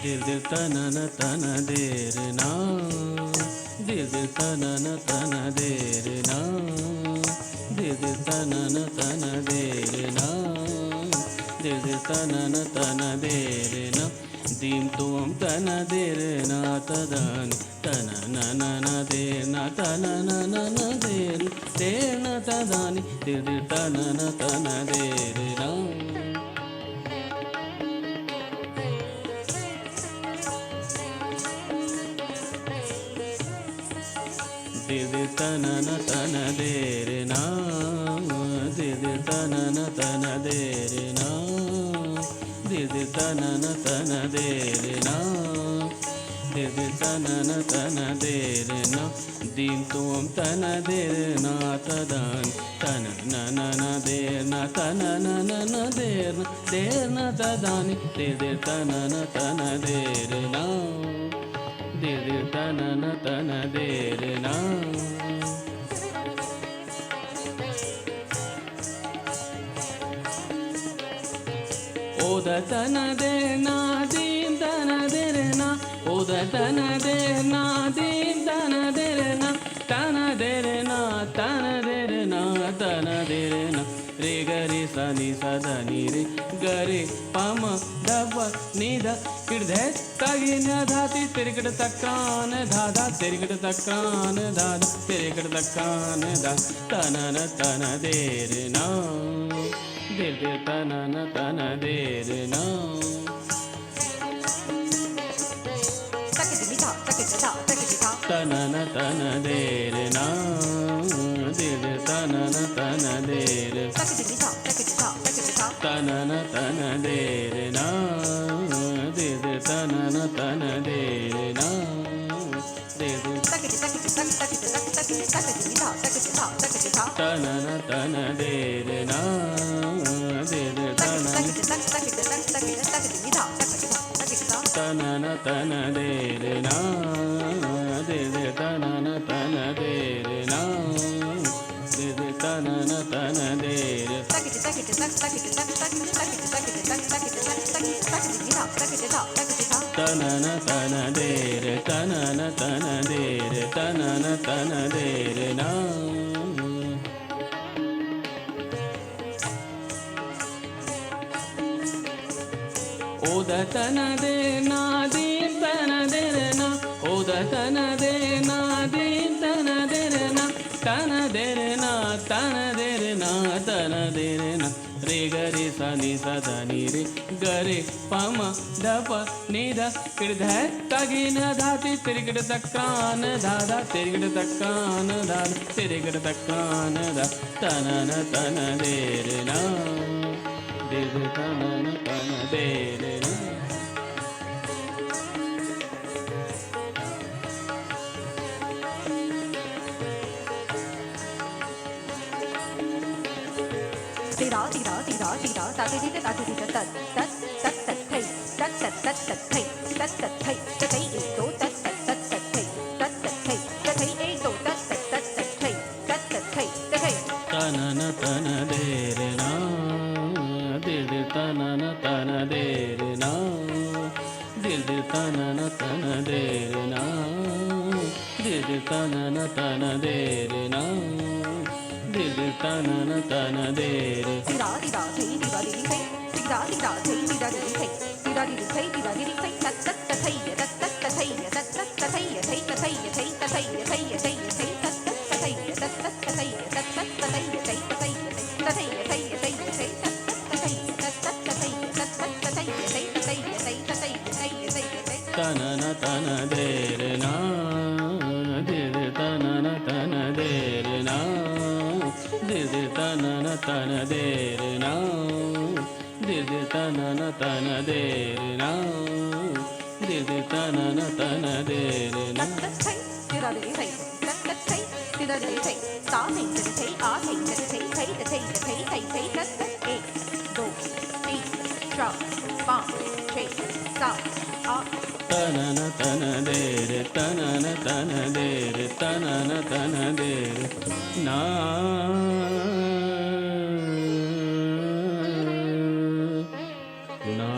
दिल दिल तनन तन देर ना, दिल दिल तनन तन देर ना, दिल दिल तनन तन देर ना, दिल दिल तनन तन देर ना, दीम तुम तन देर ना तदन तन नन न देर ना तन नन न देर देर न तदानी दिल दिल तनन तन देर ना. दिल तनन तन देर ना, दिल तनन तन देर ना, दिल तनन तन देर ना, दिल तनन तन देर ना, दीन तुम तन देर ना तदन तन नन न देर ना तन नन न देर न तदानी दिल तनन तन देर ना, दिल तनन तन देर ना. ओद तन देर ना दीन तन देर ना, ओद तन देर ना दीन तन देर ना, तन देर ना तन देर ना तन देर ना, रे गरे सनी सदनी रे गरे पम दब निद किडधे तगिन धाति तिरकट तक्कान धाधा तिरकट तक्कान धाधा तिरकट तक्कान धा तनन तन देर ना, दिल दिल तनन तन देर ना. तनन तन देर ना, दिल तनन तन देर, तनन तन देर ना, दिल तनन तन देर ना, दिल तनन तन देर ना, दिल तनन तनन तन देर ना, दिल तनन तन देर ना, दिल तनन तन देर. तनन तन देर, तनन तन देर, तनन तन देर ना. ओद तन देर ना दीन तन देर ना, ओद तन देर ना दीन तन देर ना, तन देर ना तन देर ना तन देर ना, रे गरे सनी सदनी रे गरे पम दप निद किडधे तगिन धाति तिरकट तक्कान धाधा तिरकट तक्कान धाधा तिरकट तक्कान धा तनन तन देर ना, दिल तनन तन देर ना. Tira tira tira tira ta ti ti ta ti ti ta ta ta ta ta thai ta ta ta ta thai ta ta thai ta thai e to ta ta ta ta thai ta ta thai ta thai e to ta ta ta ta thai ta ta thai ta thai. तनन तन देर ना, दिल तनन तन देर ना, दिल तनन तन देर ना, दिल तनन तन देर ना, दिल तनन तन देर. Tira tira thai tira di thai tira tira thai tira di thai tira di thai tira di thai ta ta ta thai ta ta ta thai ta ta ta thai thai ta thai thai ta thai thai thai thai ta ta ta thai ta ta ta thai ta ta ta thai thai ta thai ta thai thai thai thai ta ta thai ta ta ta thai ta ta ta thai thai ta thai thai ta thai thai thai thai. तनन तन देर ना, दिल तनन तन देर ना, दिल तनन तन देर ना, दिल तनन तन देर ना, दिल तनन तन देर ना. Tira di thai ta ta thai tira di thai ta thai ta thai a thai ta thai thai ta thai ta thai thai thai ta ta 1 2 3 4 5 6 7 8. तनन तन देर, तनन तन देर, तनन तन देर ना. ना